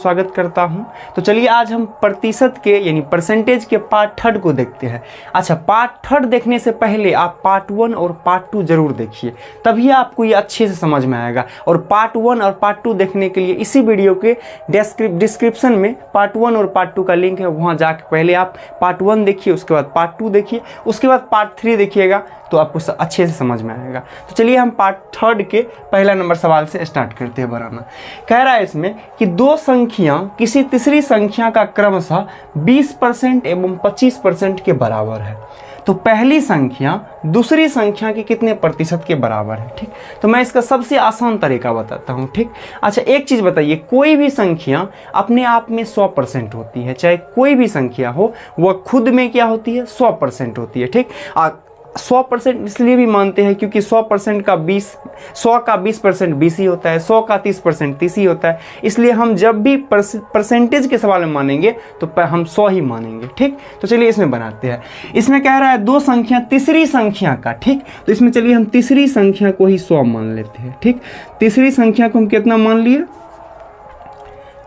स्वागत करता हूं। तो चलिए आज हम प्रतिशत के यानी परसेंटेज के पार्ट थर्ड को देखते हैं। अच्छा, पार्ट थर्ड देखने से पहले आप पार्ट वन और पार्ट टू जरूर देखिए, तभी आपको ये अच्छे से समझ में आएगा। और पार्ट वन और पार्ट टू देखने के लिए इसी वीडियो के डिस्क्रिप्शन में पार्ट वन और पार्ट टू का लिंक है, वहाँ जाकर पहले आप पार्ट वन देखिए, उसके बाद पार्ट टू देखिए, उसके बाद पार्ट थ्री देखिएगा तो आपको अच्छे से समझ में आएगा। तो चलिए हम पार्ट थर्ड के पहला नंबर सवाल से स्टार्ट करते हैं बनाना। कह रहा है इसमें कि दो संख्या किसी तीसरी संख्या का क्रमशः 20% एवं 25% के बराबर है, तो पहली संख्या दूसरी संख्या के कितने प्रतिशत के बराबर है। ठीक, तो मैं इसका सबसे आसान तरीका बताता हूँ। ठीक, अच्छा एक चीज़ बताइए, कोई भी संख्या अपने आप में 100% होती है, चाहे कोई भी संख्या हो वह खुद में क्या होती है, 100% होती है। ठीक, 100% इसलिए भी मानते हैं क्योंकि 100% का 20% 20 ही होता है, 100 का 30% 30 ही होता है। इसलिए हम जब भी परसेंटेज के सवाल में मानेंगे तो हम 100 ही मानेंगे। ठीक, तो चलिए इसमें बनाते हैं। इसमें कह रहा है दो संख्या तीसरी संख्या का। ठीक, तो इसमें चलिए हम तीसरी संख्या को ही 100 मान लेते हैं। ठीक, तीसरी संख्या को हम कितना मान लिए,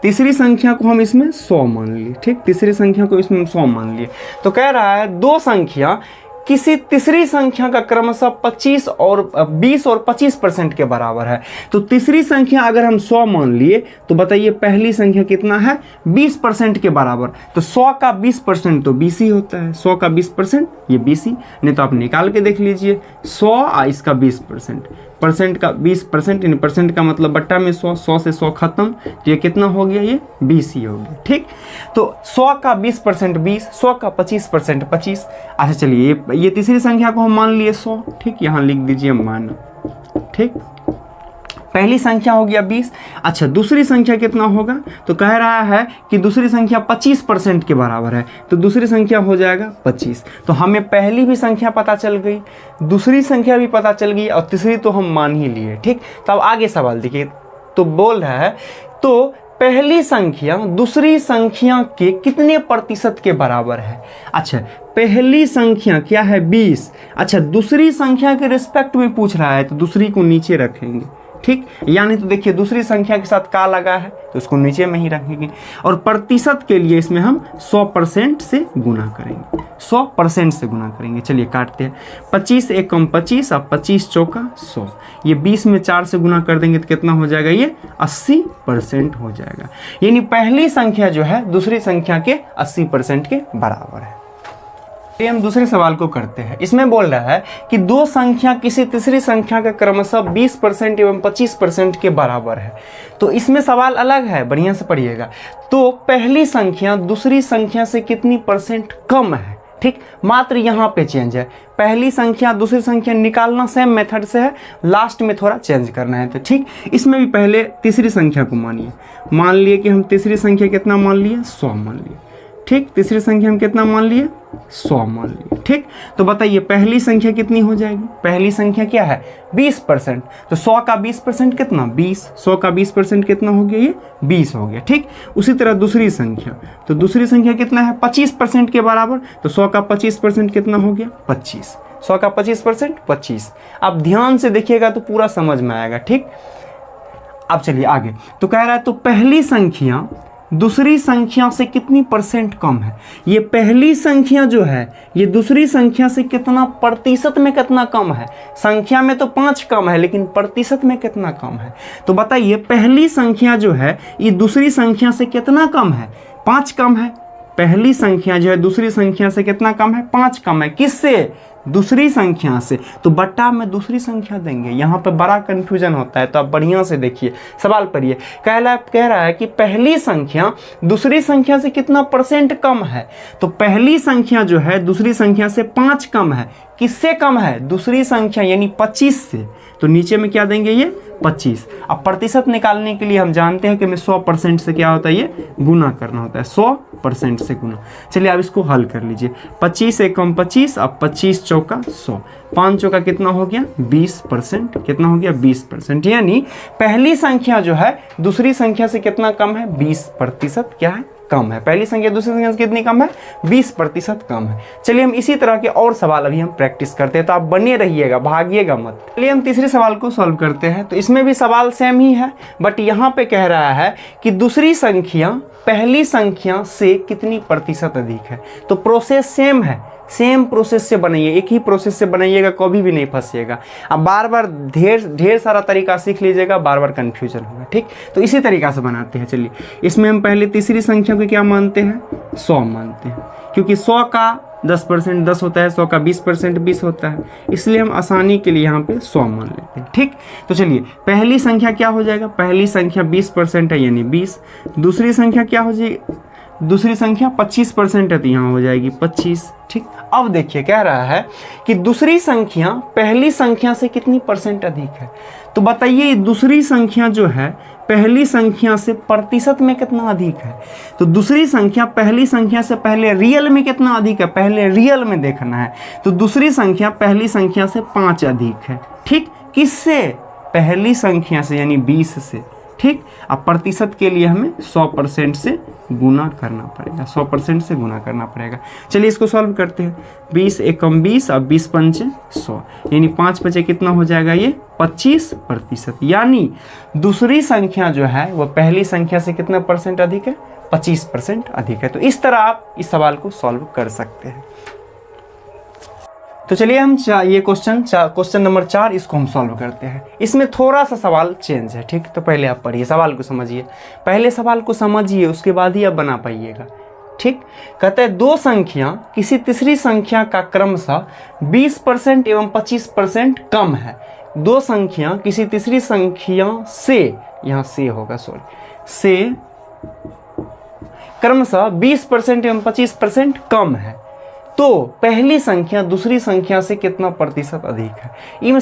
तीसरी संख्या को हम इसमें 100 मान लिए। ठीक, तीसरी संख्या को इसमें 100 मान लिए। तो कह रहा है दो संख्या किसी तीसरी संख्या का क्रमशः 20 और 25% के बराबर है। तो तीसरी संख्या अगर हम 100 मान लिए तो बताइए पहली संख्या कितना है, 20% के बराबर। तो 100 का 20% तो 20 ही होता है, 100 का 20% ये 20 ही, नहीं तो आप निकाल के देख लीजिए 100 इसका 20%, परसेंट का 20% यानी परसेंट का मतलब बट्टा में 100 से 100 खत्म, तो ये कितना हो गया, ये 20 ही हो गया। ठीक, तो 100 का 20% 20, 100 का 25% 25। अच्छा चलिए ये तीसरी संख्या को हम मान लिए 100। ठीक, यहाँ लिख दीजिए मान। ठीक, पहली संख्या हो गया 20। अच्छा दूसरी संख्या कितना होगा, तो कह रहा है कि दूसरी संख्या 25% के बराबर है, तो दूसरी संख्या हो जाएगा 25। तो हमें पहली भी संख्या पता चल गई, दूसरी संख्या भी पता चल गई और तीसरी तो हम मान ही लिए। ठीक, तो अब आगे सवाल देखिए, तो बोल रहा है तो पहली संख्या दूसरी संख्या के कितने प्रतिशत के बराबर है। अच्छा पहली संख्या क्या है 20। अच्छा दूसरी संख्या के रिस्पेक्ट में पूछ रहा है तो दूसरी को नीचे रखेंगे। ठीक, यानी तो देखिए दूसरी संख्या के साथ का लगा है तो उसको नीचे में ही रखेंगे। और प्रतिशत के लिए इसमें हम 100% से गुना करेंगे, 100% से गुना करेंगे। चलिए काटते हैं, 25 एकम 25, अब 25 चौका 100, ये 20 में 4 से गुना कर देंगे तो कितना हो जाएगा, ये 80% हो जाएगा। यानी पहली संख्या जो है दूसरी संख्या के 80% के बराबर है। हम दूसरे सवाल को करते हैं। इसमें बोल रहा है कि दो संख्या किसी तीसरी संख्या का क्रमशः 20% एवं 25% के बराबर है। तो इसमें सवाल अलग है, बढ़िया से पढ़िएगा। तो पहली संख्या दूसरी संख्या से कितनी परसेंट कम है। ठीक, मात्र यहाँ पे चेंज है, पहली संख्या दूसरी संख्या निकालना सेम मेथड से है, लास्ट में थोड़ा चेंज करना है। तो ठीक, इसमें भी पहले तीसरी संख्या को मानिए, मान लिए कि हम तीसरी संख्या कितना मान लिए, 100 मान लिए। ठीक, तीसरी संख्या हम कितना मान लिए, 100 मान लिए। ठीक, तो बताइए पहली संख्या कितनी हो जाएगी, पहली संख्या क्या है 20%, तो 100 का 20% कितना 20, 100 का 20% कितना हो गया, ये 20 हो गया। ठीक, उसी तरह दूसरी संख्या, तो दूसरी संख्या कितना है 25% के बराबर, तो 100 का 25% कितना हो गया 25, 100 का 25% 25। आप ध्यान से देखिएगा तो पूरा समझ में आएगा। ठीक, अब चलिए आगे। तो कह रहा है तो पहली संख्या दूसरी संख्या से कितनी परसेंट कम है। ये पहली संख्या जो है ये दूसरी संख्या से कितना प्रतिशत में कितना कम है, संख्या में तो 5 कम है लेकिन प्रतिशत में कितना कम है। तो बताइए पहली संख्या जो है ये दूसरी संख्या से कितना कम है, 5 कम है। पहली संख्या जो है दूसरी संख्या से कितना कम है, 5 कम है। किससे, दूसरी संख्या से। तो बट्टा में दूसरी संख्या देंगे, यहाँ पे बड़ा कंफ्यूजन होता है, तो आप बढ़िया से देखिए सवाल पढ़िए। कह रहा है कि पहली संख्या दूसरी संख्या से कितना परसेंट कम है। तो पहली संख्या जो है दूसरी संख्या से 5 कम है। किससे कम है, दूसरी संख्या यानी 25 से। तो नीचे में क्या देंगे, ये 25। अब प्रतिशत निकालने के लिए हम जानते हैं कि हमें 100% से क्या होता है, ये गुना करना होता है, 100% से गुना। चलिए अब इसको हल कर लीजिए, 25 एकम 25, अब 25 चौका 100, 5 चौका कितना हो गया 20%, कितना हो गया 20%। यानी पहली संख्या जो है दूसरी संख्या से कितना कम है, 20% क्या है कम है। पहली संख्या दूसरी संख्या से कितनी कम है? 20% कम है। चलिए हम इसी तरह के और सवाल अभी हम प्रैक्टिस करते हैं, तो आप बने रहिएगा, भागिएगा मत। चलिए हम तीसरे सवाल को सॉल्व करते हैं। तो इसमें भी सवाल सेम ही है, बट यहाँ पे कह रहा है कि दूसरी संख्या पहली संख्या से कितनी प्रतिशत अधिक है। तो प्रोसेस सेम है, सेम प्रोसेस से बनाइए, एक ही प्रोसेस से बनाइएगा, कभी भी नहीं फंसिएगा। अब बार बार ढेर सारा तरीका सीख लीजिएगा, बार बार कन्फ्यूजन होगा, ठीक। तो इसी तरीका से बनाते हैं। चलिए इसमें हम पहले तीसरी संख्या को क्या मानते हैं? 100 मानते हैं, क्योंकि 100 का 10% 10 होता है, 100 का 20% 20 होता है, इसलिए हम आसानी के लिए यहाँ पे 100 मान लेते हैं, ठीक। तो चलिए पहली संख्या क्या हो जाएगा? पहली संख्या 20% है यानी 20। दूसरी संख्या क्या हो जाएगी? दूसरी संख्या 25% है, तो यहाँ हो जाएगी 25, ठीक। अब देखिए कह रहा है कि दूसरी संख्या पहली संख्या से कितनी परसेंट अधिक है। तो बताइए दूसरी संख्या जो है पहली संख्या से प्रतिशत में कितना अधिक है। तो दूसरी संख्या पहली संख्या से पहले रियल में कितना अधिक है, पहले रियल में देखना है। तो दूसरी संख्या पहली संख्या से 5 अधिक है, ठीक। किससे? पहली संख्या से, यानी 20 से, ठीक। अब प्रतिशत के लिए हमें 100% से गुना करना पड़ेगा, 100% से गुना करना पड़ेगा। चलिए इसको सॉल्व करते हैं। 20 एकम 20, अब 20 पंचे 100, यानी 5 बचे कितना हो जाएगा? ये 25%। यानी दूसरी संख्या जो है वह पहली संख्या से कितना परसेंट अधिक है? 25% अधिक है। तो इस तरह आप इस सवाल को सॉल्व कर सकते हैं। तो चलिए हम ये क्वेश्चन नंबर 4 इसको हम सॉल्व करते हैं। इसमें थोड़ा सा सवाल चेंज है, ठीक। तो पहले आप पढ़िए, सवाल को समझिए, पहले सवाल को समझिए, उसके बाद ही आप बना पाइएगा, ठीक। कहते हैं दो संख्या किसी तीसरी संख्या का क्रमशः 20% एवं 25% कम है। दो संख्या किसी तीसरी संख्या से, यहाँ से होगा सॉरी, से क्रमशः 20% एवं 25% कम है, तो पहली संख्या दूसरी संख्या से कितना प्रतिशत अधिक है।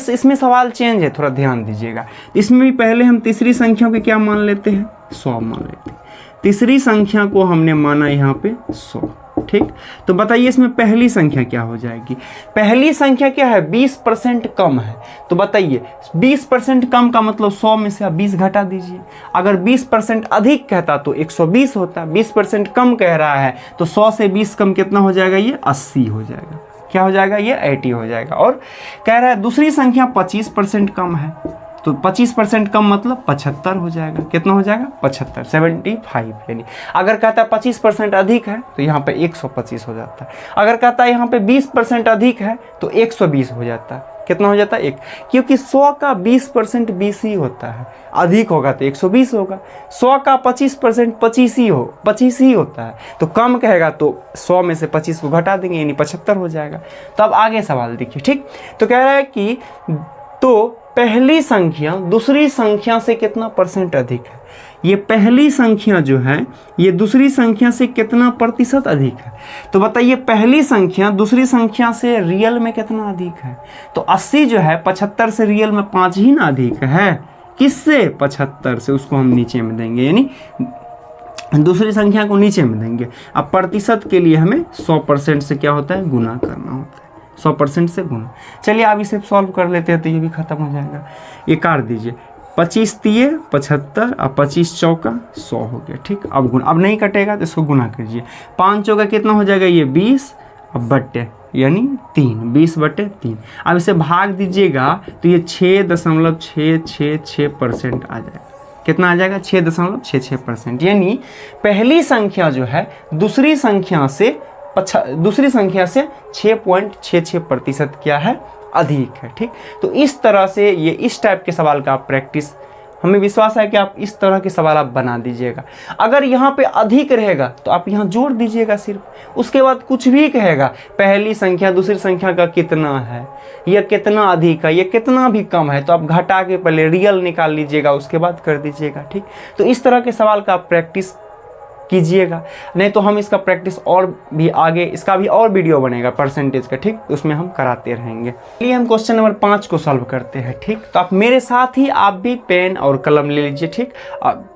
इसमें सवाल चेंज है, थोड़ा ध्यान दीजिएगा। इसमें भी पहले हम तीसरी संख्या को क्या मान लेते हैं? 100 मान लेते हैं। तीसरी संख्या को हमने माना यहाँ पे 100, ठीक। तो बताइए इसमें पहली संख्या क्या हो जाएगी? पहली संख्या क्या है? 20% कम है। तो बताइए 20% कम का मतलब 100 में से आप 20 घटा दीजिए। अगर 20% अधिक कहता तो 120 होता, 20% कम कह रहा है तो 100 से 20 कम कितना हो जाएगा? ये 80 हो जाएगा। क्या हो जाएगा? ये 80 हो जाएगा। और कह रहा है दूसरी संख्या 25% कम है, तो 25% कम मतलब 75 हो जाएगा। कितना हो जाएगा? 75, 75। यानी अगर कहता है 25% अधिक है तो यहाँ पे 125 हो जाता है। अगर कहता है यहाँ पे 20% अधिक है तो 120 हो जाता है। कितना हो जाता है? 1, क्योंकि 100 का 20% 20 ही होता है, अधिक होगा तो 120 होगा। 100 का 25% 25 ही होता है, तो कम कहेगा तो 100 में से 25 को घटा देंगे, यानी 75 हो जाएगा। तो अब आगे सवाल देखिए, ठीक। तो कह रहा है कि तो पहली संख्या दूसरी संख्या से कितना परसेंट अधिक है। ये पहली संख्या जो है ये दूसरी संख्या से कितना प्रतिशत अधिक है। तो बताइए पहली संख्या दूसरी संख्या से रियल में कितना अधिक है। तो 80 जो है 75 से रियल में 5 ही ना अधिक है। किससे? 75 से। उसको हम नीचे में देंगे, यानी दूसरी संख्या को नीचे में देंगे। अब प्रतिशत के लिए हमें 100% से क्या होता है? गुना करना होता है, 100% से गुना। चलिए अब इसे सॉल्व कर लेते हैं, तो ये भी खत्म हो जाएगा। ये काट दीजिए, 25 तिये 75 और 25 चौका 100 हो गया, ठीक। अब गुना, अब नहीं कटेगा तो इसको गुना कीजिए। 5 चौका कितना हो जाएगा? ये 20, अब बट्टे यानी 3, 20/3। अब इसे भाग दीजिएगा तो ये 6.666% आ जाएगा। कितना आ जाएगा? 6.66%। यानी पहली संख्या जो है दूसरी संख्या से 6.66% क्या है? अधिक है, ठीक। तो इस तरह से ये इस टाइप के सवाल का आप प्रैक्टिस, हमें विश्वास है कि आप इस तरह के सवाल आप बना दीजिएगा। अगर यहाँ पे अधिक रहेगा तो आप यहाँ जोड़ दीजिएगा सिर्फ, उसके बाद कुछ भी कहेगा पहली संख्या दूसरी संख्या का कितना है, यह कितना अधिक है, यह कितना भी कम है, तो आप घटा के पहले रियल निकाल लीजिएगा, उसके बाद कर दीजिएगा, ठीक। तो इस तरह के सवाल का आप प्रैक्टिस कीजिएगा। नहीं तो हम इसका प्रैक्टिस और भी आगे, इसका भी और वीडियो बनेगा परसेंटेज का, ठीक, उसमें हम कराते रहेंगे। चलिए हम क्वेश्चन नंबर 5 को सॉल्व करते हैं, ठीक। तो आप मेरे साथ ही आप भी पेन और कलम ले लीजिए, ठीक,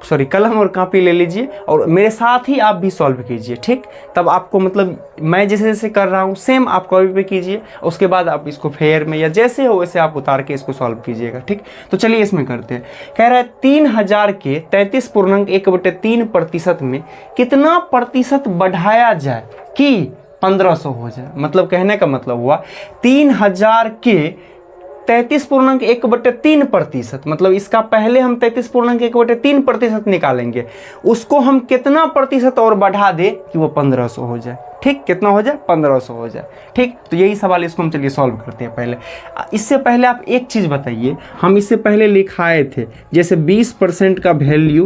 सॉरी कलम और कॉपी ले लीजिए और मेरे साथ ही आप भी सॉल्व कीजिए, ठीक। तब आपको मतलब मैं जैसे जैसे कर रहा हूँ सेम आप कॉपी पे कीजिए, उसके बाद आप इसको फेयर में या जैसे हो वैसे आप उतार के इसको सॉल्व कीजिएगा, ठीक। तो चलिए इसमें करते हैं। कह रहा है 3000 के 33.1/3% में कितना प्रतिशत बढ़ाया जाए कि 1500 हो जाए। मतलब कहने का मतलब हुआ 3000 के 33.1/3%, मतलब इसका पहले हम 33.1/3% निकालेंगे, उसको हम कितना प्रतिशत और बढ़ा दे कि वो 1500 हो जाए। ठीक, कितना हो जाए? 1500 हो जाए। ठीक, तो यही सवाल, इसको हम चलिए सॉल्व करते हैं। पहले इससे पहले आप एक चीज़ बताइए, हम इससे पहले लिखाए थे जैसे 20% का वैल्यू